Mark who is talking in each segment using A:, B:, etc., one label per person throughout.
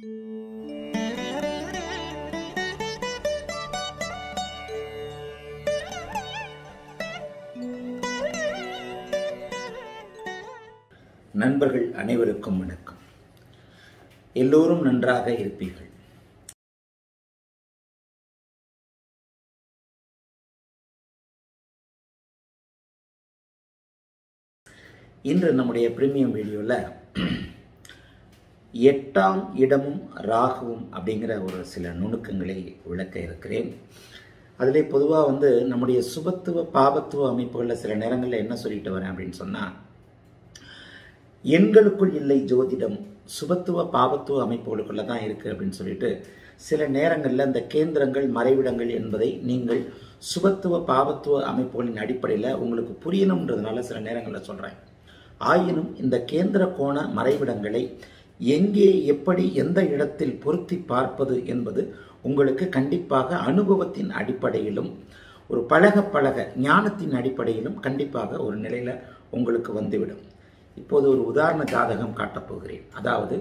A: நண்பர்கள் அனைவருக்கும் வணக்கம். எல்லோரும் நன்றாக இருப்பீர்கள். இன்று நம்முடைய பிரீமியம் வீடியோவில் 8ஆம் இடமும் ராகுவும் அப்படிங்கிற ஒரு சில நுணுக்கங்களை விளக்க இருக்கிறேன். அதிலே பொதுவாக நம்முடைய சுபத்துவ பாபத்துவ அமைப்புகளில் சில நேரங்களில் என்ன சொல்லிட்டு வரேன் அப்படின்னு சொன்னால், எண்களுக்குள் இல்லை ஜோதிடம், சுபத்துவ பாபத்துவ அமைப்புகளுக்குள்ள தான் இருக்குது அப்படின்னு சொல்லிட்டு சில நேரங்களில் இந்த கேந்திரங்கள் மறைவிடங்கள் என்பதை நீங்கள் சுபத்துவ பாபத்துவ அமைப்புகளின் அடிப்படையில் உங்களுக்கு புரியணுன்றதுனால சில நேரங்களில் சொல்கிறேன். ஆயினும் இந்த கேந்திர கோண மறைவிடங்களை எங்கே எப்படி எந்த இடத்தில் பொருத்தி பார்ப்பது என்பது உங்களுக்கு கண்டிப்பாக அனுபவத்தின் அடிப்படையிலும் ஒரு பழக ஞானத்தின் அடிப்படையிலும் கண்டிப்பாக ஒரு நிலையில் உங்களுக்கு வந்துவிடும். இப்போது ஒரு உதாரண ஜாதகம் காட்டப்போகிறேன். அதாவது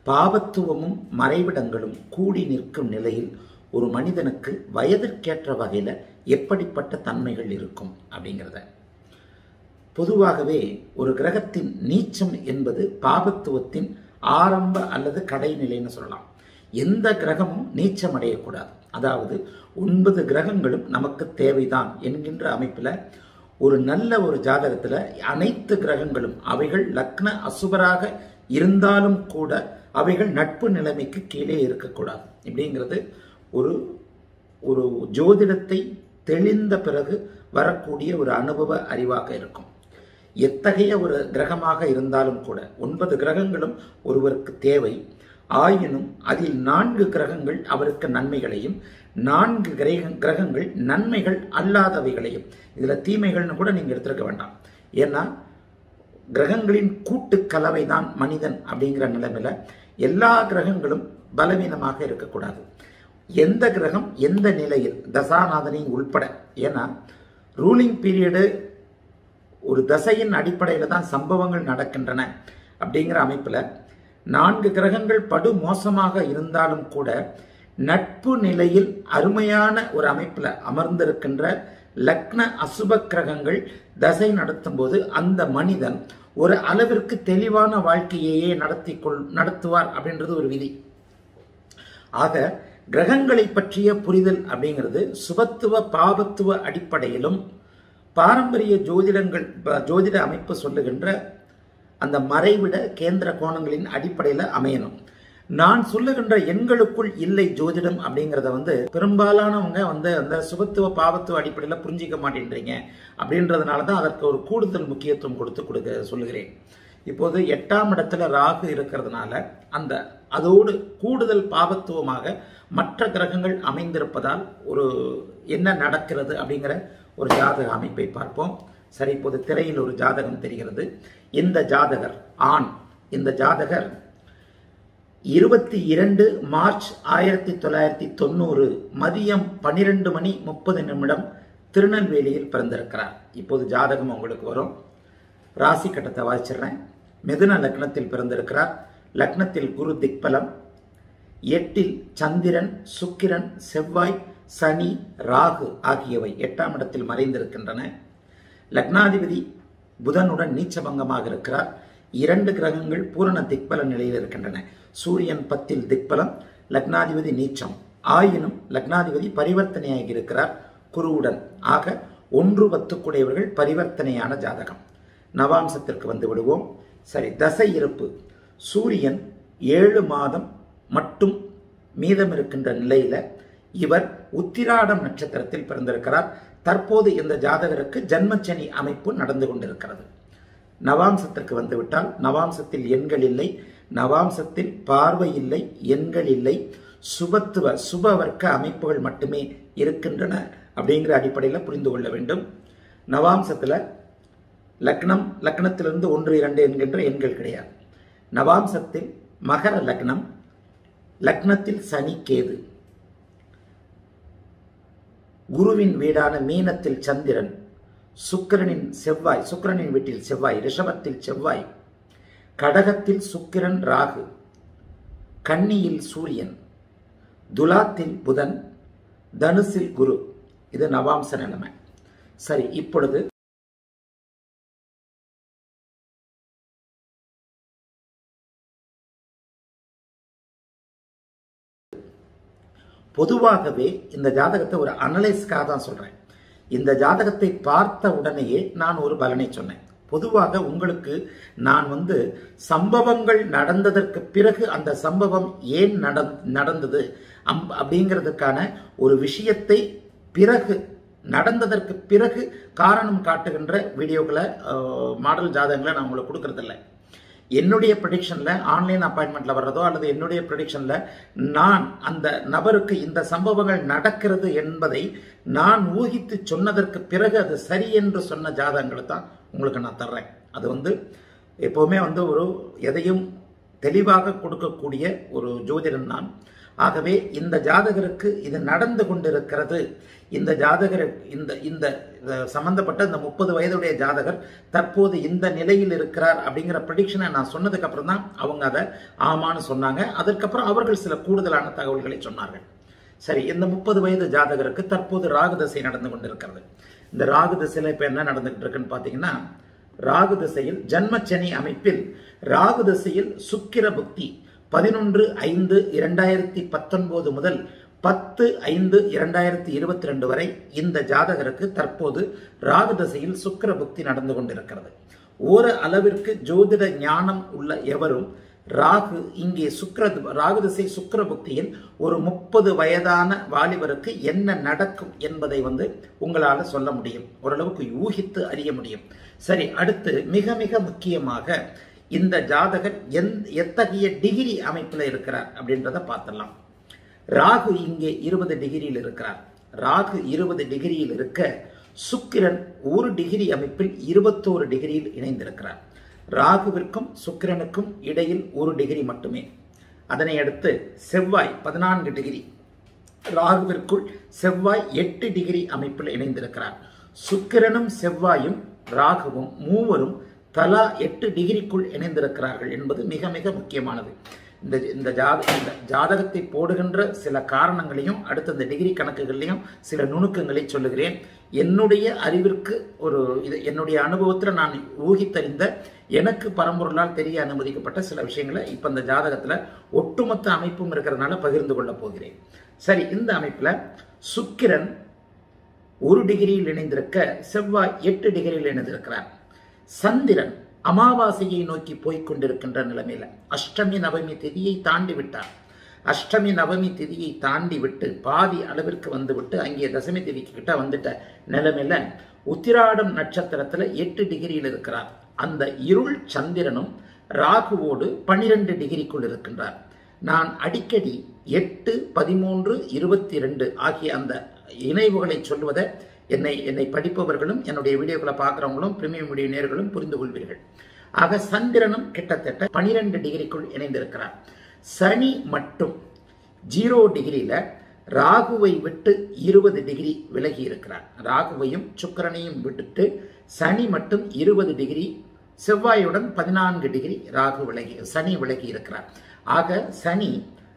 A: பாவத்துவமும் மறைவிடங்களும் கூடி நிற்கும் நிலையில் ஒரு மனிதனுக்கு வயதிற்கேற்ற வகையில் எப்படிப்பட்ட தன்மைகள் இருக்கும் அப்படிங்கிறத. பொதுவாகவே ஒரு கிரகத்தின் நீச்சம் என்பது பாபத்துவத்தின் ஆரம்ப அல்லது கடைநிலைன்னு சொல்லலாம். எந்த கிரகமும் நீச்சம் அடையக்கூடாது. அதாவது 9 கிரகங்களும் நமக்கு தேவைதான் என்கின்ற அமைப்பில் ஒரு நல்ல ஒரு ஜாதகத்தில் அனைத்து கிரகங்களும் அவைகள் லக்ன அசுபராக இருந்தாலும் கூட அவைகள் நட்பு நிலைமைக்கு கீழே இருக்கக்கூடாது. இப்படிங்கிறது ஒரு ஒரு ஜோதிடத்தை தெளிந்த பிறகு வரக்கூடிய ஒரு அனுபவ அறிவாக இருக்கும். எத்தகைய ஒரு கிரகமாக இருந்தாலும் கூட 9 கிரகங்களும் ஒருவருக்கு தேவை. ஆயினும் அதில் 4 கிரகங்கள் அவருக்கு நன்மைகளையும் 4 கிரகங்கள் நன்மைகள் அல்லாதவைகளையும், இதில் தீமைகள்னு கூட நீங்கள் எடுத்துருக்க வேண்டாம். ஏன்னா கிரகங்களின் கூட்டு கலவை தான் மனிதன் அப்படிங்கிற நிலைமையில் எல்லா கிரகங்களும் பலவீனமாக இருக்கக்கூடாது. எந்த கிரகம் எந்த நிலையில் தசாநாதனையும் உள்பட, ஏன்னா ரூலிங் பீரியடு ஒரு தசையின் அடிப்படையில் தான் சம்பவங்கள் நடக்கின்றன அப்படிங்கிற அமைப்பில் 4 கிரகங்கள் படு மோசமாக இருந்தாலும் கூட நட்பு நிலையில் அருமையான ஒரு அமைப்பில் அமர்ந்திருக்கின்ற லக்ன அசுப கிரகங்கள் தசை நடத்தும் போது அந்த மனிதன் ஒரு அளவிற்கு தெளிவான வாழ்க்கையையே நடத்துவார் அப்படின்றது ஒரு விதி. ஆக கிரகங்களை பற்றிய புரிதல் அப்படிங்கிறது சுபத்துவ பாபத்துவ அடிப்படையிலும் பாரம்பரிய ஜோதிட அமைப்பு சொல்லுகின்ற அந்த மறைவிட கேந்திர கோணங்களின் அடிப்படையில் அமையணும். நான் சொல்லுகின்ற எண்களுக்குள் இல்லை ஜோதிடம் அப்படிங்கிறத பெரும்பாலானவங்க அந்த சுபத்துவ பாவத்துவ அடிப்படையில் புரிஞ்சிக்க மாட்டேன்றீங்க. அப்படின்றதுனால தான் அதற்கு ஒரு கூடுதல் முக்கியத்துவம் கொடுக்க சொல்லுகிறேன். இப்போது 8ஆம் இடத்துல ராகு இருக்கிறதுனால அதோடு கூடுதல் பாவத்துவமாக மற்ற கிரகங்கள் அமைந்திருப்பதால் ஒரு என்ன நடக்கிறது அப்படிங்கிற ஒரு ஜாதக அமைப்பை பார்ப்போம். சரி, இப்போது திரையில் ஒரு ஜாதகம் தெரிகிறது. இந்த ஜாதகர் ஆண். இந்த ஜாதகர் 22 மார்ச் 1990 மதியம் 12:30 திருநெல்வேலியில் பிறந்திருக்கிறார். இப்போது ஜாதகம் உங்களுக்கு வரும். ராசி கட்டத்தை வாசிச்சிடுறேன். மிதுன லக்னத்தில் பிறந்திருக்கிறார். லக்னத்தில் குரு திக்பலம், 8இல் சந்திரன், சுக்கிரன், செவ்வாய், சனி, ராகு ஆகியவை 8ஆம் இடத்தில் மறைந்திருக்கின்றன. லக்னாதிபதி புதனுடன் நீச்சபங்கமாக இருக்கிறார். 2 கிரகங்கள் பூரண திக்பல நிலையில் இருக்கின்றன. சூரியன் 10இல் திக்பலம், லக்னாதிபதி நீச்சம். ஆயினும் லக்னாதிபதி பரிவர்த்தனையாகி இருக்கிறார் குருவுடன். ஆக 1-10 கூடியவர்கள் பரிவர்த்தனையான ஜாதகம். நவாம்சத்திற்கு வந்து விடுவோம். சரி, தசை இருப்பு. சூரியன் 7 மாதம் மட்டும் மீதம் இருக்கின்ற நிலையில இவர் உத்திராடம் நட்சத்திரத்தில் பிறந்திருக்கிறார். தற்போது இந்த ஜாதகருக்கு ஜன்மச்சனி அமைப்பு நடந்து கொண்டிருக்கிறது. நவாம்சத்திற்கு வந்துவிட்டால் நவாம்சத்தில் எண்கள் இல்லை, நவாம்சத்தில் பார்வை இல்லை, எண்கள் இல்லை, சுப வர்க்க அமைப்புகள் மட்டுமே இருக்கின்றன அப்படிங்கிற அடிப்படையில் புரிந்து கொள்ள வேண்டும். நவாம்சத்தில் லக்னத்திலிருந்து 1, 2 என்கின்ற எண்கள் கிடையாது. நவாம்சத்தில் மகர லக்னம், லக்னத்தில் சனி கேது, குருவின் வீடான மீனத்தில் சந்திரன், சுக்கிரனின் வீட்டில் செவ்வாய், ரிஷபத்தில் செவ்வாய், கடகத்தில் சுக்கிரன் ராகு, கன்னியில் சூரியன், துலாத்தில் புதன், தனுசில் குரு. இது நவாம்ச நிலைமை. சரி, இப்பொழுது பொதுவாகவே இந்த ஜாதகத்தை ஒரு அனலைஸ்க்காக தான் சொல்றேன். இந்த ஜாதகத்தை பார்த்த உடனேயே நான் ஒரு பலனை சொன்னேன். பொதுவாக உங்களுக்கு நான் சம்பவங்கள் நடந்ததற்கு பிறகு அந்த சம்பவம் ஏன் நடந்தது அப்படிங்கிறதுக்கான ஒரு விஷயத்தை பிறகு நடந்ததற்கு பிறகு காரணம் காட்டுகின்ற வீடியோக்களை மாடல் ஜாதகங்களை நான் உங்களுக்கு கொடுக்கறதில்லை. என்னுடைய ப்ரெடிக்ஷன்ல ஆன்லைன் அப்பாயின்மெண்ட்ல வர்றதோ அல்லது என்னுடைய ப்ரெடிக்ஷன்ல நான் அந்த நபருக்கு இந்த சம்பவங்கள் நடக்கிறது என்பதை நான் ஊகித்து சொன்னதற்கு பிறகு அது சரி என்று சொன்ன ஜாதகங்களை தான் உங்களுக்கு நான் தர்றேன். அது எப்பவுமே ஒரு எதையும் தெளிவாக கொடுக்கக்கூடிய ஒரு ஜோதிடன் நான். ஆகவே இந்த ஜாதகருக்கு இது நடந்து கொண்டிருக்கிறது. இந்த ஜாதகர் இந்த சம்பந்தப்பட்ட இந்த 30 வயதுடைய ஜாதகர் தற்போது இந்த நிலையில் இருக்கிறார் அப்படிங்கிற ப்ரெடிக்ஷனை நான் சொன்னதுக்கு அப்புறம் தான் அவங்க அதை ஆமான்னு சொன்னாங்க. அதற்கப்புறம் அவர்கள் சில கூடுதலான தகவல்களை சொன்னார்கள். சரி, இந்த 30 வயது ஜாதகருக்கு தற்போது ராகு தசை நடந்து கொண்டிருக்கிறது. இந்த ராகு திசையில இப்ப என்ன நடந்துகிட்டு இருக்குன்னு பாத்தீங்கன்னா, ராகு திசையில் ஜன்மச்சனி அமைப்பில் ராகு திசையில் சுக்கிர புக்தி 11/5/2019 முதல் 10/5/2022 வரை இந்த ஜாதகருக்கு தற்போது ராகு திசையில் சுக்கிர புக்தி நடந்து கொண்டிருக்கிறது. ஒரு அளவிற்கு ஜோதிட ஞானம் உள்ள எவரும் ராகு இங்கே ராகு திசை சுக்கிர புக்தியில் ஒரு 30 வயதான வாலிபருக்கு என்ன நடக்கும் என்பதை உங்களால சொல்ல முடியும், ஓரளவுக்கு யூகித்து அறிய முடியும். சரி, அடுத்து மிக மிக முக்கியமாக இந்த ஜாதகர் எத்தகைய டிகிரி அமைப்பில் இருக்கிறார் அப்படின்றத பார்த்துடலாம். ராகு இங்கே 20 டிகிரியில் இருக்கிறார். ராகு 20 டிகிரியில் இருக்க சுக்கிரன் 1 டிகிரி அமைப்பில் 21 டிகிரியில் இணைந்திருக்கிறார். ராகுவிற்கும் சுக்கிரனுக்கும் இடையில் 1 டிகிரி மட்டுமே. அதனை அடுத்து செவ்வாய் 14 டிகிரி. ராகுவிற்குள் செவ்வாய் 8 டிகிரி அமைப்பில் இணைந்திருக்கிறார். சுக்கிரனும் செவ்வாயும் ராகுவும் மூவரும் தலா 8 டிகிரிக்குள் இணைந்திருக்கிறார்கள் என்பது மிக மிக முக்கியமானது. இந்த ஜாதகத்தை போடுகின்ற சில காரணங்களையும் அடுத்த இந்த டிகிரி கணக்குகளையும் சில நுணுக்கங்களை சொல்லுகிறேன். என்னுடைய அறிவிற்கு என்னுடைய அனுபவத்தில் நான் ஊகித்தறிந்த எனக்கு பரம்பொருளால் தெரிய அனுமதிக்கப்பட்ட சில விஷயங்களை இப்ப இந்த ஜாதகத்துல ஒட்டுமொத்த அமைப்பும் இருக்கிறதுனால பகிர்ந்து கொள்ள போகிறேன். சரி, இந்த அமைப்புல சுக்கிரன் 1 டிகிரியில் இணைந்திருக்க செவ்வாய் 8 டிகிரியில் இணைந்திருக்கிறார். சந்திரன் அமாவாசையை நோக்கி போய்கொண்டிருக்கின்ற நிலைமையில அஷ்டமி நவமி திதியை தாண்டி விட்டார். அஷ்டமி நவமி திதியை தாண்டி விட்டு பாதி அளவிற்கு வந்துவிட்டு அங்கே தசமி திதிக்கு கிட்ட வந்துட்ட நிலைமையில உத்திராடம் நட்சத்திரத்துல 8 டிகிரியில் இருக்கிறார். அந்த இருள் சந்திரனும் ராகுவோடு 12 டிகிரிக்குள் இருக்கின்றார். நான் அடிக்கடி 8, 13, 22 ஆகிய அந்த இணைவுகளை சொல்வதை என்னை படிப்பவர்களும் என்னுடைய வீடியோக்களை பார்க்கிறவங்களும் பிரீமியம் வீடியோ நேயர்களும் புரிந்து கொள்வீர்கள். ஆக சந்திரனும் கிட்டத்தட்ட 12 டிகிரிக்குள் இணைந்திருக்கிறார். சனி மட்டும் 0 டிகிரியில ராகுவை விட்டு 20 டிகிரி விலகி இருக்கிறார். ராகுவையும் சுக்கிரனையும் விட்டுட்டு சனி மட்டும் 20 டிகிரி, செவ்வாயுடன் 14 டிகிரி சனி விலகி இருக்கிறார். ஆக சனி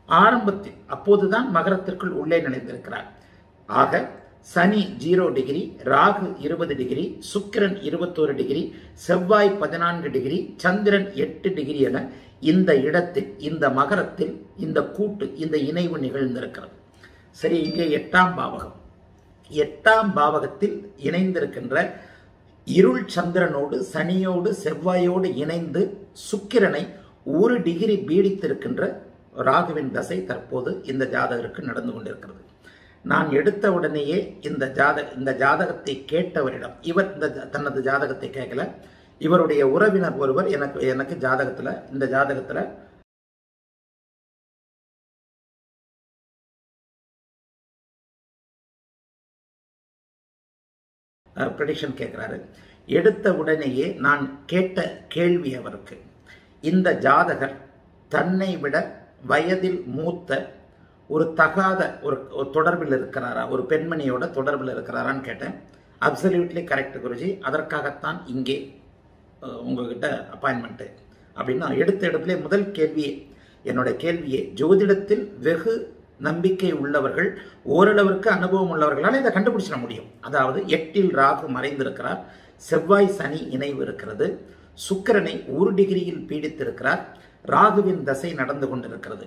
A: ஆரம்பத்தில் அப்போதுதான் மகரத்திற்குள் உள்ளே நுழைந்திருக்கிறார். ஆக சனி 0 டிகிரி, ராகு 20 டிகிரி, சுக்கிரன் 21 டிகிரி, செவ்வாய் 14 டிகிரி, சந்திரன் 8 டிகிரி என இந்த இடத்தில் இந்த மகரத்தில் இந்த கூட்டு இந்த இணைவு நிகழ்ந்திருக்கிறது. சரி, இங்கே 8ஆம் பாவகம். 8ஆம் பாவகத்தில் இணைந்திருக்கின்ற இருள் சந்திரனோடு சனியோடு செவ்வாயோடு இணைந்து சுக்கிரனை 1 டிகிரி பீடித்திருக்கின்ற ராகுவின் தசை தற்போது இந்த ஜாதகருக்கு நடந்து கொண்டிருக்கிறது. நான் எடுத்த உடனேயே இந்த ஜாதகத்தை கேட்டவரிடம், இவர் தனது ஜாதகத்தை கேட்கல, இவருடைய உறவினர் ஒருவர் எனக்கு இந்த ஜாதகத்துல ப்ரெடிக்ஷன் கேட்கிறாரு. எடுத்த உடனேயே நான் கேட்ட கேள்வி அவருக்கு, இந்த ஜாதகர் தன்னை விட வயதில் மூத்த ஒரு தகாத ஒரு தொடர்பில் இருக்கிறாரா, ஒரு பெண்மணியோட தொடர்பில் இருக்கிறாரான்னு கேட்டேன். அப்சல்யூட்லி கரெக்ட் குருஜி, அதற்காகத்தான் இங்கே உங்ககிட்ட அப்பாயின்மெண்ட் அப்படின்னு நான் எடுத்த இடத்துல முதல் கேள்வியே என்னோட கேள்வியே, ஜோதிடத்தில் வெகு நம்பிக்கை உள்ளவர்கள், ஓரளவிற்கு அனுபவம் உள்ளவர்களால் இதை கண்டுபிடிச்சிட முடியும். அதாவது 8இல் ராகு மறைந்திருக்கிறார், செவ்வாய் சனி இணைவு இருக்கிறது, சுக்கிரனை 1 டிகிரியில் பீடித்திருக்கிறார், ராகுவின் தசை நடந்து கொண்டிருக்கிறது.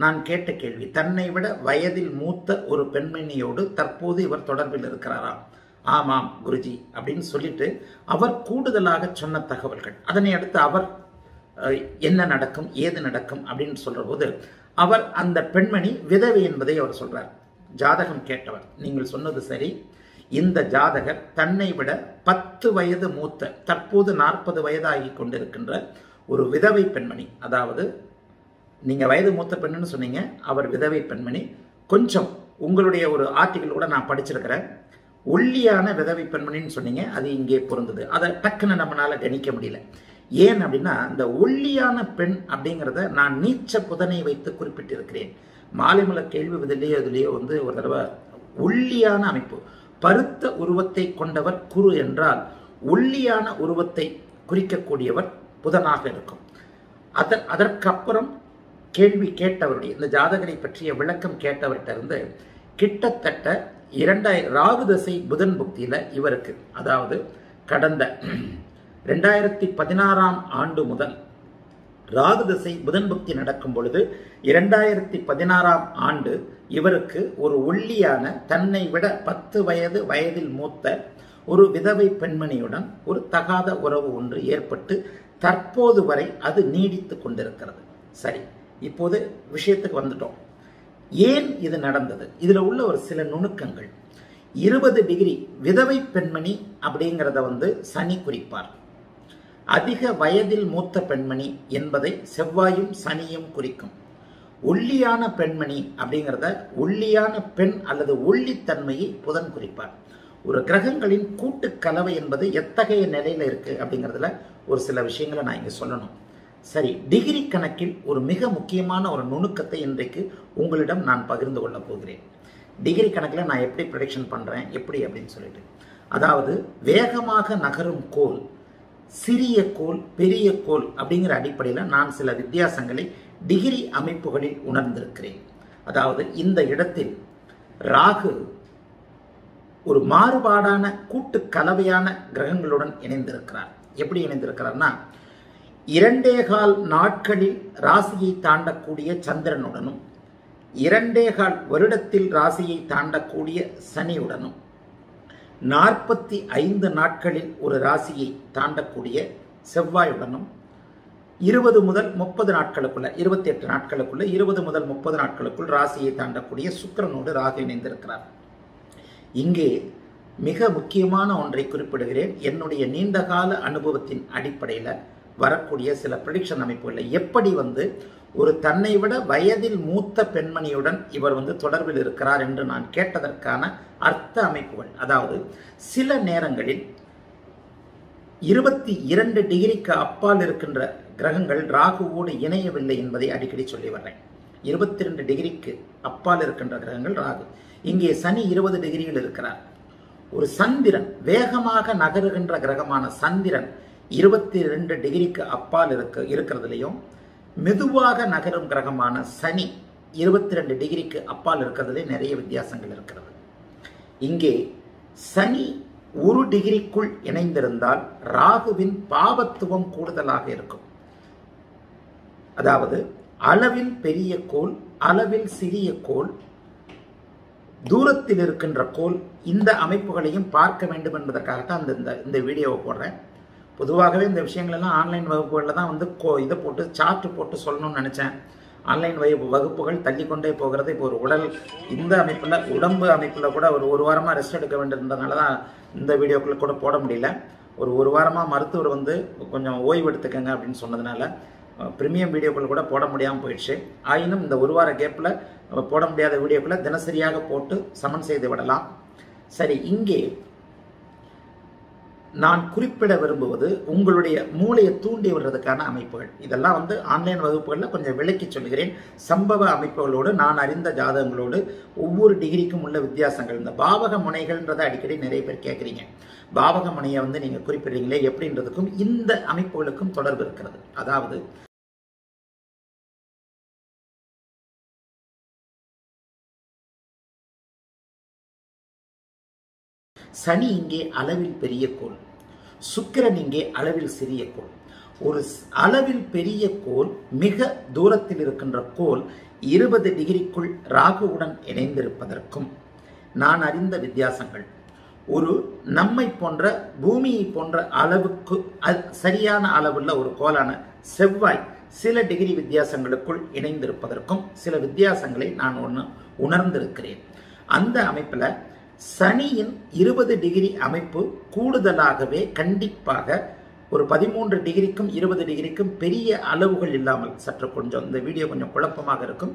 A: நான் கேட்ட கேள்வி, தன்னை விட வயதில் மூத்த ஒரு பெண்மணியோடு தற்போது இவர் தொடர்பில் இருக்கிறாரா? ஆமாம் குருஜி அப்படின்னு சொல்லிட்டு அவர் கூடுதலாக சொன்ன தகவல்கள். அதனை அடுத்து அவர் என்ன நடக்கும் ஏது நடக்கும் அப்படின்னு சொல்ற போது அவர் அந்த பெண்மணி விதவை என்பதை அவர் சொல்றார். ஜாதகம் கேட்டவர், நீங்கள் சொன்னது சரி, இந்த ஜாதகர் தன்னை விட 10 வயது மூத்த, தற்போது 40 வயதாகி கொண்டிருக்கின்ற ஒரு விதவை பெண்மணி. அதாவது நீங்க வயது மூத்த பெண்ணுன்னு சொன்னீங்க, அவர் விதவை பெண்மணி. கொஞ்சம் உங்களுடைய ஒரு ஆர்டிகிள் கூட நான் படிச்சிருக்கிறேன், ஒல்லியான விதவை பெண்மணின்னு சொன்னீங்க, அது இங்கே பொருந்தது. அதை டக்குன்னு நம்மளால கணிக்க முடியல. ஏன் அப்படின்னா, இந்த ஒல்லியான பெண் அப்படிங்கிறத நான் நீச்ச புதனை வைத்து குறிப்பிட்டிருக்கிறேன். மாலைமலர் கேள்வி இதுலேயோ ஒரு தடவை ஒல்லியான அமைப்பு, பருத்த உருவத்தை கொண்டவர் குரு என்றால் ஒல்லியான உருவத்தை குறிக்கக்கூடியவர் புதனாக இருக்கும். அதற்கப்புறம் கேள்வி கேட்டவருடைய, இந்த ஜாதகரை பற்றிய விளக்கம் கேட்டவர்கிட்ட இருந்து கிட்டத்தட்ட 2000 ராகு தசை புதன் புக்தியில இவருக்கு, அதாவது கடந்த 2016ஆம் ஆண்டு முதல் ராகு தசை புதன் புக்தி நடக்கும் பொழுது 2016ஆம் ஆண்டு இவருக்கு ஒரு ஒல்லியான, தன்னை விட 10 வயதில் மூத்த ஒரு விதவை பெண்மணியுடன் ஒரு தகாத உறவு ஒன்று ஏற்பட்டு தற்போது வரை அது நீடித்து கொண்டிருக்கிறது. சரி, இப்போது விஷயத்துக்கு வந்துட்டோம். ஏன் இது நடந்தது? இதுல உள்ள ஒரு சில நுணுக்கங்கள். 20 டிகிரி விதவை பெண்மணி அப்படிங்கிறத சனி குறிப்பார். அதிக வயதில் மூத்த பெண்மணி என்பதை செவ்வாயும் சனியும் குறிக்கும். ஒல்லியான பெண்மணி அப்படிங்கிறத ஒல்லியான பெண் அல்லது ஒல்லித்தன்மையை புதன் குறிப்பார். ஒரு கிரகங்களின் கூட்டு கலவை என்பது எத்தகைய நிலையில இருக்கு அப்படிங்கிறதுல ஒரு சில விஷயங்களை நான் இங்க சொல்லணும். சரி, டிகிரி கணக்கில் ஒரு மிக முக்கியமான ஒரு நுணுக்கத்தை இன்றைக்கு உங்களிடம் நான் பகிர்ந்து கொள்ள போகிறேன். டிகிரி கணக்கில் நான் எப்படி ப்ரெடிக்ஷன் பண்றேன் எப்படி அப்படின்னு சொல்லிட்டு, அதாவது வேகமாக நகரும் கோல், சிறிய கோல், பெரிய கோல் அப்படிங்கிற அடிப்படையில் நான் சில வித்தியாசங்களை டிகிரி அமைப்புகளில் உணர்ந்திருக்கிறேன். அதாவது இந்த இடத்தில் ராகு ஒரு மாறுபாடான கூட்டு கலவையான கிரகங்களுடன் இணைந்திருக்கிறார். எப்படி இணைந்திருக்கிறார்னா, 2.25 நாட்களில் ராசியை தாண்டக்கூடிய சந்திரனுடனும் 2.25 வருடத்தில் ராசியை தாண்டக்கூடிய சனியுடனும் 45 நாட்களில் ஒரு ராசியை தாண்டக்கூடிய செவ்வாயுடனும் 20 முதல் 30 நாட்களுக்குள்ள 28 நாட்களுக்குள்ள 20 முதல் 30 நாட்களுக்குள் ராசியை தாண்டக்கூடிய சுக்கிரனோடு ராகு இணைந்திருக்கிறார். இங்கே மிக முக்கியமான ஒன்றை குறிப்பிடுகிறேன். என்னுடைய நீண்டகால அனுபவத்தின் அடிப்படையில் வரக்கூடிய சில ப்ரெடிக்ஷன் அமைப்புகளில் எப்படி ஒரு தன்னை விட வயதில் மூத்த பெண்மணியுடன் இவர் தொடர்பில் இருக்கிறார் என்று நான் கேட்டதற்கான அர்த்த அமைப்புகள். அதாவது சில நேரங்களில் 22 டிகிரிக்கு அப்பால் இருக்கின்ற கிரகங்கள் ராகுவோடு இணையவில்லை என்பதை அடிக்கடி சொல்லி வர்றேன். 22 டிகிரிக்கு அப்பால் இருக்கின்ற கிரகங்கள் ராகு. இங்கே சனி 20 டிகிரியில் இருக்கிறார். ஒரு சந்திரன், வேகமாக நகருகின்ற கிரகமான சந்திரன் 22 டிகிரிக்கு அப்பால் இருக்கிறதுலையும், மெதுவாக நகரும் கிரகமான சனி 22 டிகிரிக்கு அப்பால் இருக்கிறதுலே நிறைய வித்தியாசங்கள் இருக்கிறது. இங்கே சனி 1 டிகிரிக்குள் இணைந்திருந்தால் ராகுவின் பாவத்துவம் கூடுதலாக இருக்கும். அதாவது அளவில் பெரிய கோள், அளவில் சிறிய கோள், தூரத்தில் இருக்கின்ற கோள், இந்த அமைப்புகளையும் பார்க்க வேண்டும் என்பதற்காகத்தான் இந்த வீடியோவை போடுறேன். பொதுவாகவே இந்த விஷயங்கள் எல்லாம் ஆன்லைன் வகுப்புகளில் தான் இதை போட்டு சார்ட் போட்டு சொல்லணும்னு நினைச்சேன். ஆன்லைன் வகுப்புகள் தள்ளிக்கொண்டே போகிறது. இப்போ ஒரு உடல் இந்த அமைப்பில், உடம்பு அமைப்பில் கூட ஒரு வாரமாக ரெஸ்ட் எடுக்க வேண்டியிருந்ததுனால தான் இந்த வீடியோக்குள்ள கூட போட முடியல. ஒரு வாரமாக மருத்துவர் கொஞ்சம் ஓய்வு எடுத்துக்கங்க அப்படின்னு சொன்னதுனால பிரீமியம் வீடியோக்கள் கூட போட முடியாமல் போயிடுச்சு. ஆயினும் இந்த ஒரு வார கேப்பில் போட முடியாத வீடியோக்களை தினசரியாக போட்டு சமன் செய்து விடலாம். சரி, இங்கே நான் குறிப்பிட விரும்புவது உங்களுடைய மூளையை தூண்டி விடுறதுக்கான அமைப்புகள். இதெல்லாம் ஆன்லைன் வகுப்புகளில் கொஞ்சம் விளக்கி சொல்லுகிறேன். சம்பவ அமைப்புகளோடு, நான் அறிந்த ஜாதகங்களோடு, ஒவ்வொரு டிகிரிக்கும் உள்ள வித்தியாசங்கள். இந்த பாவக முனைகள்ன்றதை அடிக்கடி நிறைய பேர் கேட்குறீங்க. பாவக முனையை நீங்கள் குறிப்பிடுறீங்களே எப்படின்றதுக்கும் இந்த அமைப்புகளுக்கும் தொடர்பு இருக்கிறது. அதாவது சனி இங்கே அளவில் பெரிய கோள், சுக்கிரன் இங்கே அளவில் சிறிய கோள். ஒரு அளவில் பெரிய கோள், மிக தூரத்தில் இருக்கின்ற கோள் 20 டிகிரிக்குள் ராகுவுடன் இணைந்திருப்பதற்கும் நான் அறிந்த வித்தியாசங்கள், ஒரு நம்மை போன்ற பூமியை போன்ற அளவுக்கு சரியான அளவுள்ள ஒரு கோளான செவ்வாய் சில டிகிரி வித்தியாசங்களுக்குள் இணைந்திருப்பதற்கும் சில வித்தியாசங்களை நான் உணர்ந்திருக்கிறேன். அந்த அமைப்புல சனியின் 20 டிகிரி அமைப்பு கூடுதலாகவே கண்டிப்பாக ஒரு 13 டிகிரிக்கும் 20 டிகிரிக்கும் பெரிய அளவுகள் இல்லாமல், சற்று கொஞ்சம் இந்த வீடியோ கொஞ்சம் குழப்பமாக இருக்கும்,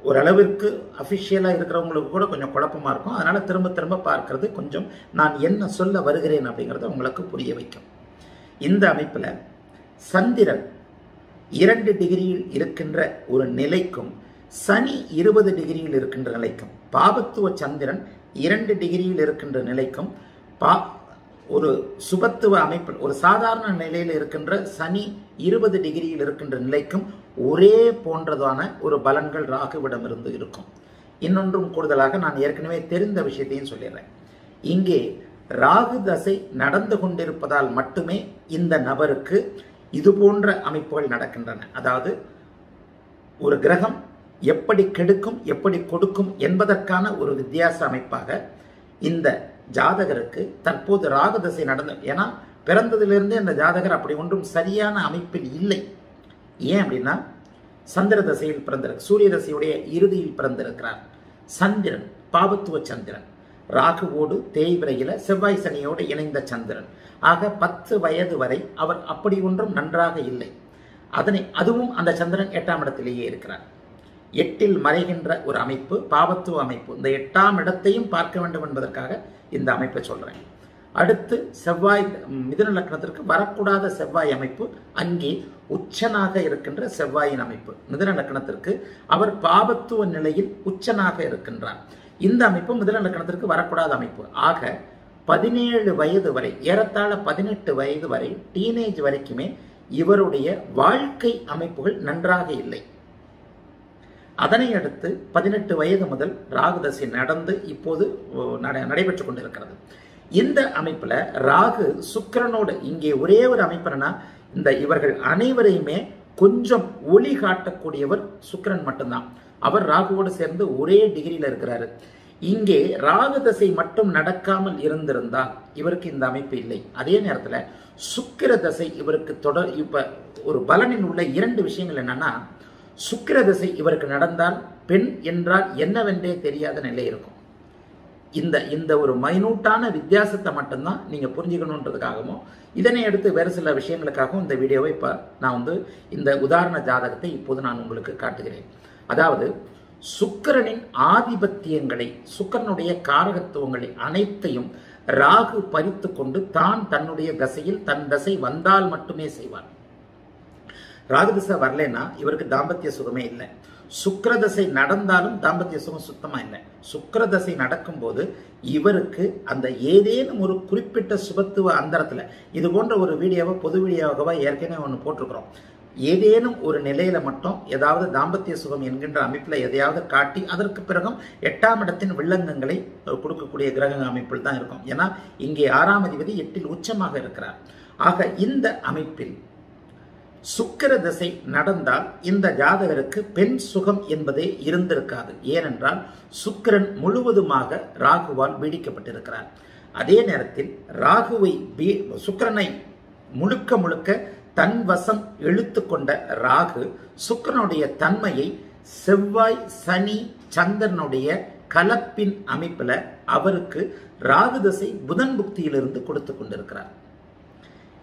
A: ஒரு அளவிற்கு அஃபிஷியலாக இருக்கிறவங்களுக்கு கூட கொஞ்சம் குழப்பமாக இருக்கும். அதனால் திரும்ப திரும்ப பார்க்கறது கொஞ்சம் நான் என்ன சொல்ல வருகிறேன் அப்படிங்கிறத உங்களுக்கு புரிய வைக்கும். இந்த அமைப்பில் சந்திரன் 2 டிகிரியில் இருக்கின்ற ஒரு நிலைக்கும் சனி 20 டிகிரியில் இருக்கின்ற நிலைக்கும், பாபத்துவ சந்திரன் 2 டிகிரியில் இருக்கின்ற நிலைக்கும் ஒரு சுபத்துவ அமைப்பில் ஒரு சாதாரண நிலையில் இருக்கின்ற சனி 20 டிகிரியில் இருக்கின்ற நிலைக்கும் ஒரே போன்றதான ஒரு பலன்கள் ராகுவிடமிருந்து இருக்கும். இன்னொன்றும் கூடுதலாக நான் ஏற்கனவே தெரிந்த விஷயத்தையும் சொல்லிடுறேன். இங்கே ராகு தசை நடந்து கொண்டிருப்பதால் மட்டுமே இந்த நபருக்கு இது போன்ற அமைப்புகள் நடக்கின்றன. அதாவது ஒரு கிரகம் எப்படி கெடுக்கும் எப்படி கொடுக்கும் என்பதற்கான ஒரு வித்தியாச அமைப்பாக இந்த ஜாதகருக்கு தற்போது ராகு தசை நடந்து, ஏன்னா பிறந்ததிலிருந்தே அந்த ஜாதகர் அப்படி ஒன்றும் சரியான அமைப்பில் இல்லை. ஏன் அப்படின்னா சந்திர தசையில் பிறந்திருக்கு, சூரிய தசையுடைய இறுதியில் பிறந்திருக்கிறார். சந்திரன் பாபத்துவ சந்திரன், ராகுவோடு தேய்பிரையில செவ்வாய் சனியோடு இணைந்த சந்திரன். ஆக 10 வயது வரை அவர் அப்படி ஒன்றும் நன்றாக இல்லை. அதுவும் அந்த சந்திரன் 8ஆம் இடத்திலேயே இருக்கிறார். 8இல் மறைகின்ற ஒரு அமைப்பு பாவத்துவ அமைப்பு. இந்த 8ஆம் இடத்தையும் பார்க்க வேண்டும் என்பதற்காக இந்த அமைப்பை சொல்றேன். அடுத்து செவ்வாய் மிதுன லக்னத்திற்கு வரக்கூடாத செவ்வாய் அமைப்பு, அங்கே உச்சனாக இருக்கின்ற செவ்வாயின் அமைப்பு. மிதுன லக்னத்திற்கு அவர் பாபத்துவ நிலையில் உச்சனாக இருக்கின்றார். இந்த அமைப்பு மிதுன லக்னத்திற்கு வரக்கூடாத அமைப்பு. ஆக 17 வயது வரை, ஏறத்தாழ 18 வயது வரை, டீனேஜ் வரைக்குமே இவருடைய வாழ்க்கை அமைப்புகள் நன்றாக இல்லை. அதனை அடுத்து 18 வயது முதல் ராகுதசை நடந்து இப்போது நடைபெற்றுக் கொண்டிருக்கிறது. இந்த அமைப்புல ராகு சுக்கிரனோடு இங்கே ஒரே ஒரு அமைப்புனா இந்த இவர்கள் அனைவரையுமே கொஞ்சம் ஒளி காட்டக்கூடியவர் சுக்கிரன் மட்டும்தான். அவர் ராகுவோடு சேர்ந்து ஒரே டிகிரியில் இருக்கிறாரு. இங்கே ராகு தசை மட்டும் நடக்காமல் இருந்திருந்தால் இவருக்கு இந்த அமைப்பு இல்லை. அதே நேரத்தில் சுக்கிர தசை இவருக்கு இப்ப ஒரு பலனில் உள்ள 2 விஷயங்கள் என்னன்னா, சுக்கிர தசை இவருக்கு நடந்தால் பெண் என்றால் என்னவென்றே தெரியாத நிலை இருக்கும். இந்த ஒரு மைனூட்டான வித்தியாசத்தை மட்டும்தான் நீங்க புரிஞ்சுக்கணுன்றதுக்காகவும், இதனை அடுத்து வேறு சில விஷயங்களுக்காகவும் இந்த வீடியோவை இப்ப நான் இந்த உதாரண ஜாதகத்தை இப்போது நான் உங்களுக்கு காட்டுகிறேன். அதாவது சுக்கிரனின் ஆதிபத்தியங்களை, சுக்கிரனுடைய காரகத்துவங்களை அனைத்தையும் ராகு பறித்து கொண்டு தன்னுடைய தசையில் தன் தசை வந்தால் மட்டுமே செய்வார். ராகு தசை வரலன்னா இவருக்கு தாம்பத்திய சுகமே இல்லை. சுக்கிரதசை நடந்தாலும் தாம்பத்திய சுகம் சுத்தமா இல்லை. சுக்கிரதசை நடக்கும்போது இவருக்கு அந்த ஏதேனும் ஒரு குறிப்பிட்ட சுபத்துவ அந்தரத்துல, இது போன்ற ஒரு வீடியோவை பொது வீடியோவாக ஏற்கனவே ஒன்று போட்டிருக்கிறோம். ஏதேனும் ஒரு நிலையில மட்டும் ஏதாவது தாம்பத்திய சுகம் என்கின்ற அமைப்புல எதையாவது காட்டி அதற்கு பிறகும் 8ஆம் இடத்தின் வில்லங்கங்களை கொடுக்கக்கூடிய கிரக அமைப்பில் தான் இருக்கும். ஏன்னா இங்கே 6ஆம் அதிபதி 8இல் உச்சமாக இருக்கிறார். ஆக இந்த அமைப்பில் சுக்கிர தசை நடந்தால் இந்த ஜாதகருக்கு பெண் சுகம் என்பதே இருந்திருக்காது. ஏனென்றால் சுக்கிரன் முழுவதுமாக ராகுவால் பீடிக்கப்பட்டிருக்கிறார். அதே நேரத்தில் சுக்கிரனை முழுக்க தன் வசம் இழுத்து கொண்ட ராகு சுக்கிரனுடைய தன்மையை செவ்வாய் சனி சந்திரனுடைய கலப்பின் அமைப்புல அவருக்கு ராகு தசை புதன் புக்தியிலிருந்து கொடுத்து கொண்டிருக்கிறார்.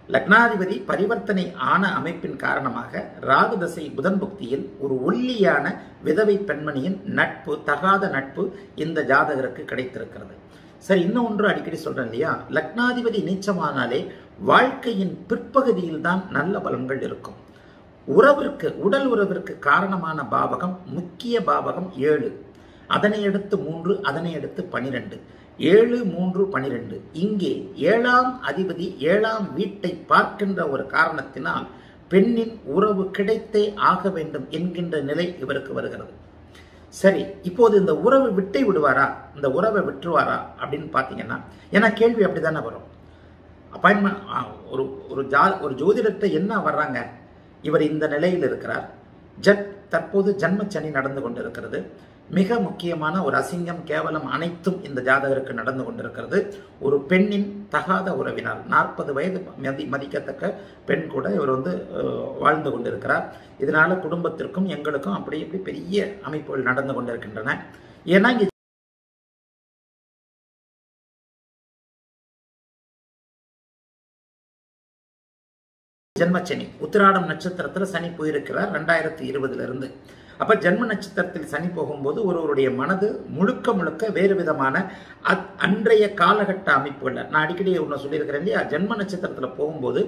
A: லக்னாதிபதி பரிவர்த்தனை ஆன அமைப்பின் காரணமாக ராகு தசை புதன் புக்தியில் ஒரு ஒல்லியான விதவை பெண்மணியின் நட்பு, தகாத நட்பு இந்த ஜாதகருக்கு கிடைத்திருக்கிறது. சரி, இன்னும் ஒன்று அடிக்கடி சொல்றேன் இல்லையா, லக்னாதிபதி நீச்சமானாலே வாழ்க்கையின் பிற்பகுதியில் தான் நல்ல பலன்கள் இருக்கும். உடல் உறவிற்கு காரணமான பாவகம், முக்கிய பாவகம் 7, அதனை அடுத்து 3, அதனை அடுத்து 12, 7, 3, 12. இங்கே 7ஆம் அதிபதி 7ஆம் வீட்டை பார்க்கின்ற ஒரு காரணத்தினால் பெண்ணின் உறவு கிடைத்தே ஆக வேண்டும் என்கின்ற நிலை இவருக்கு வருகிறது. சரி, இப்போது இந்த உறவு விட்டை விடுவாரா, இந்த உறவை விட்டுருவாரா அப்படின்னு பார்த்தீங்கன்னா, ஏன்னா கேள்வி அப்படித்தானே வரும். அப்பாயின்மெண்ட் ஒரு ஜோதிடத்தை என்ன வர்றாங்க, இவர் இந்த நிலையில் இருக்கிறார், தற்போது ஜன்மச்சனி நடந்து கொண்டிருக்கிறது, மிக முக்கியமான ஒரு அசிங்கம் கேவலம் அனைத்தும் இந்த ஜாதகருக்கு நடந்து கொண்டிருக்கிறது. ஒரு பெண்ணின் தகாத உறவினால் 40 வயது மதிக்கத்தக்க பெண் கூட இவர் வாழ்ந்து கொண்டிருக்கிறார். இதனால குடும்பத்திற்கும் எங்களுக்கும் அப்படி இப்படி பெரிய அமைப்புகள் நடந்து கொண்டிருக்கின்றன. ஏன்னா இங்க ஜென்மச்சனி உத்திராடம் நட்சத்திரத்தில் சனி போயிருக்கிறார் 2020 இருந்து. அப்ப ஜென்ம நட்சத்திரத்தில் சனி போகும்போது ஒருவருடைய மனது முழுக்க முழுக்க வேறு விதமான அன்றைய காலகட்ட அமைப்புகள், நான் அடிக்கடி ஒன்று சொல்லியிருக்கிறேன் இல்லையா, ஜென்ம நட்சத்திரத்தில் போகும்போது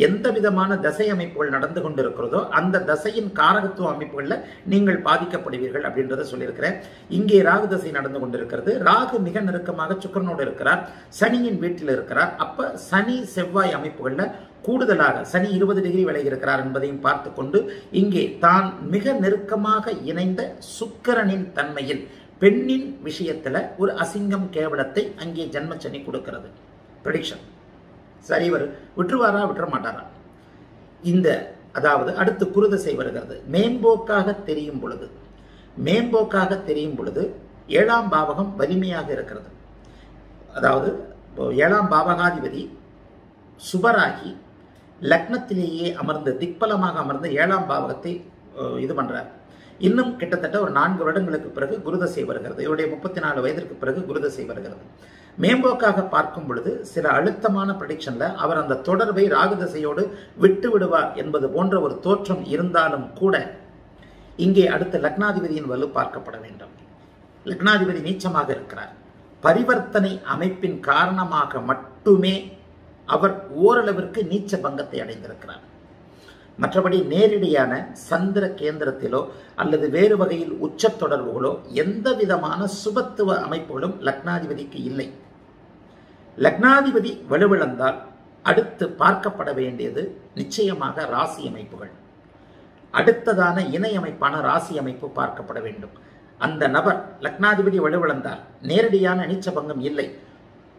A: எந்த விதமான தசை அமைப்புகள் நடந்து கொண்டிருக்கிறதோ அந்த தசையின் காரகத்துவ அமைப்புகளில் நீங்கள் பாதிக்கப்படுவீர்கள் அப்படின்றத சொல்லியிருக்கிறேன். இங்கே ராகு தசை நடந்து கொண்டிருக்கிறது. ராகு மிக நெருக்கமாக சுக்கிரனோடு இருக்கிறார், சனியின் வீட்டில் இருக்கிறார். அப்ப சனி செவ்வாய் அமைப்புகளில் கூடுதலாக சனி 20 டிகிரி விலகி இருக்கிறார் என்பதையும் பார்த்து கொண்டு இங்கே தான் மிக நெருக்கமாக இணைந்த சுக்கிரனின் தன்மையில் பெண்ணின் விஷயத்துல ஒரு அசிங்கம் கேவலத்தை அங்கே ஜென்மச்சனி கொடுக்கிறது. ப்ரெடிக்ஷன் சரி, இவர் விட்டுருவாரா விட்டுற மாட்டாரா? அதாவது அடுத்து குருதசை வருகிறது. மேம்போக்காக தெரியும் பொழுது 7ஆம் பாவகம் வலிமையாக இருக்கிறது. அதாவது 7ஆம் பாவகாதிபதி சுபராகி லக்னத்திலேயே அமர்ந்து திக்பலமாக அமர்ந்து 7ஆம் பாவகத்தை இது பண்றார். இன்னும் கிட்டத்தட்ட ஒரு 4 வருடங்களுக்கு பிறகு குருதசை வருகிறது. இவருடைய 34 வயதிற்கு பிறகு குருதசை வருகிறது. மேம்போக்காக பார்க்கும் பொழுது சில அழுத்தமான ப்ரெடிக்ஷன்ல அவர் அந்த தொடர்பை ராகுதசையோடு விட்டு விடுவார் என்பது போன்ற ஒரு தோற்றம் இருந்தாலும் கூட இங்கே அடுத்த லக்னாதிபதியின் வலு பார்க்கப்பட வேண்டும். லக்னாதிபதி நீச்சமாக இருக்கிறார். பரிவர்த்தனை அமைப்பின் காரணமாக மட்டுமே அவர் ஓரளவிற்கு நீச்ச பங்கத்தை அடைந்திருக்கிறார். மற்றபடி நேரடியான சந்திர கேந்திரத்திலோ அல்லது வேறு வகையில் உச்ச தொடர்புகளோ எந்த விதமான சுபத்துவ அமைப்புகளும் லக்னாதிபதிக்கு இல்லை. லக்னாதிபதி வலுவிழந்தால் அடுத்து பார்க்கப்பட வேண்டியது நிச்சயமாக ராசி அமைப்புகள். அடுத்ததான இணை அமைப்பான ராசி அமைப்பு பார்க்கப்பட வேண்டும். அந்த நபர் லக்னாதிபதி வலுவிழந்தார், நேரடியான நீச்ச பங்கம் இல்லை.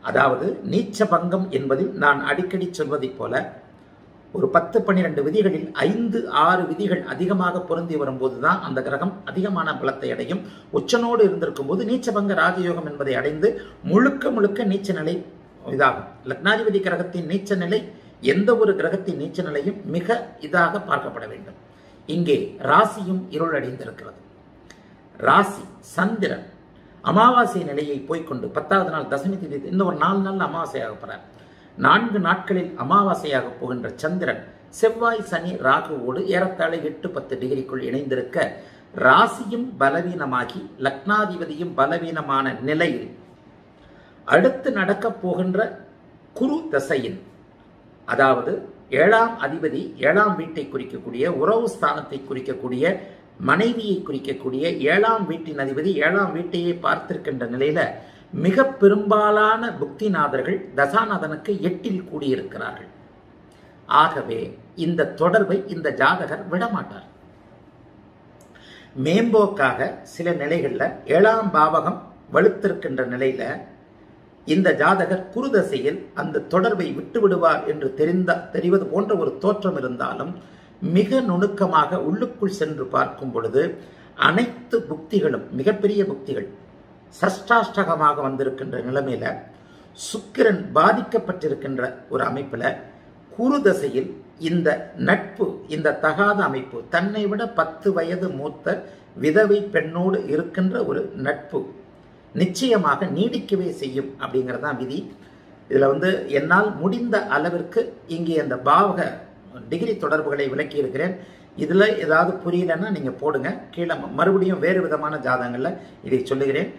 A: அதாவது நீச்ச பங்கம் என்பதில் நான் அடிக்கடி சொல்வதைப் போல ஒரு 10-12 விதிகளில் 5-6 விதிகள் அதிகமாக பொருந்தி வரும்போதுதான் அந்த கிரகம் அதிகமான பலத்தை அடையும். உச்சனோடு இருந்திருக்கும் போது நீச்சபங்க ராஜயோகம் என்பதை அடைந்து முழுக்க முழுக்க நீச்ச நிலை இதாகும். லக்னாதிபதி கிரகத்தின் நீச்ச நிலை எந்த ஒரு கிரகத்தின் நீச்ச நிலையும் மிக இதாக பார்க்கப்பட வேண்டும். இங்கே ராசியும் இருளடைந்திருக்கிறது. ராசி சந்திரன் அமாவாசை நிலையை போய்கொண்டு 10வது நாள் தசமி திதி, இன்னும் ஒரு 4 நாள் அமாவாசையாக போறார். 4 நாட்களில் அமாவாசையாக போகின்ற சந்திரன் செவ்வாய் சனி ராகுவோடு ஏறத்தாழ 8-10 டிகிரிக்குள் இணைந்திருக்க ராசியும் பலவீனமாகி லக்னாதிபதியும் பலவீனமான நிலையில் அடுத்து நடக்கப் போகின்ற குரு தசையின், அதாவது 7ஆம் அதிபதி 7ஆம் வீட்டை குறிக்கக்கூடிய உறவு ஸ்தானத்தை குறிக்கக்கூடிய மனைவியை குறிக்கக்கூடிய 7ஆம் வீட்டின் அதிபதி 7ஆம் வீட்டையே பார்த்திருக்கின்ற நிலையில மிக பெரும்பாலான புக்திநாதர்கள் தசாநாதனுக்கு 8இல் கூடியிருக்கிறார்கள். ஆகவே இந்த தொடர்பை இந்த ஜாதகர் விடமாட்டார். மேம்போக்காக சில நிலைகள்ல 7ஆம் பாவகம் வலுத்திருக்கின்ற நிலையில இந்த ஜாதகர் குருதசையில் அந்த தொடர்பை விட்டு விடுவார் என்று தெரிவது போன்ற ஒரு தோற்றம் இருந்தாலும் மிக நுணுக்கமாக உள்ளுக்குள் சென்று பார்க்கும் பொழுது அனைத்து புக்திகளும் மிகப்பெரிய புக்திகள் சஷ்டாஷ்டகமாக வந்திருக்கின்ற நிலைமையில சுக்கிரன் பாதிக்கப்பட்டிருக்கின்ற ஒரு அமைப்புல குருதசையில் இந்த நட்பு, இந்த தகாத அமைப்பு, தன்னை விட 10 வயது மூத்த விதவை பெண்ணோடு இருக்கின்ற ஒரு நட்பு நிச்சயமாக நீடிக்கவே செய்யும் அப்படிங்கறதான் விதி. இதுல என்னால் முடிந்த அளவிற்கு இங்கே அந்த பாவக டிகிரி தொடர்புகளை விளக்கி இருக்கிறேன். இதுல ஏதாவது புரியலன்னா நீங்க போடுங்க கீழே, மறுபடியும் வேறு விதமான ஜாதகங்கள்ல இதை சொல்லுகிறேன்.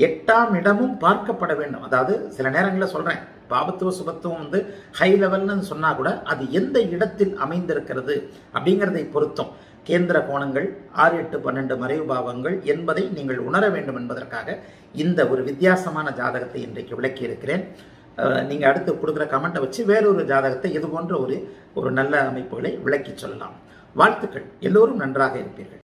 A: 8ஆம் இடமும் பார்க்கப்பட வேண்டும். அதாவது சில நேரங்களில் சொல்றேன், பாபத்துவ சுபத்துவம் ஹை லெவல்னு சொன்னா கூட அது எந்த இடத்தில் அமைந்திருக்கிறது அப்படிங்கிறதை பொருத்தம் கேந்திர கோணங்கள் 6, 8, 12 மறைவு பாவங்கள் என்பதை நீங்கள் உணர வேண்டும் என்பதற்காக இந்த ஒரு வித்தியாசமான ஜாதகத்தை இன்றைக்கு விளக்கி இருக்கிறேன். நீங்க அடுத்து கொடுக்குற கமெண்ட்டை வச்சு வேறொரு ஜாதகத்தை இது போன்ற ஒரு நல்ல அமைப்புகளை விளக்கி சொல்லலாம். வாழ்த்துக்கள். எல்லோரும் நன்றாக இருப்பீர்கள்.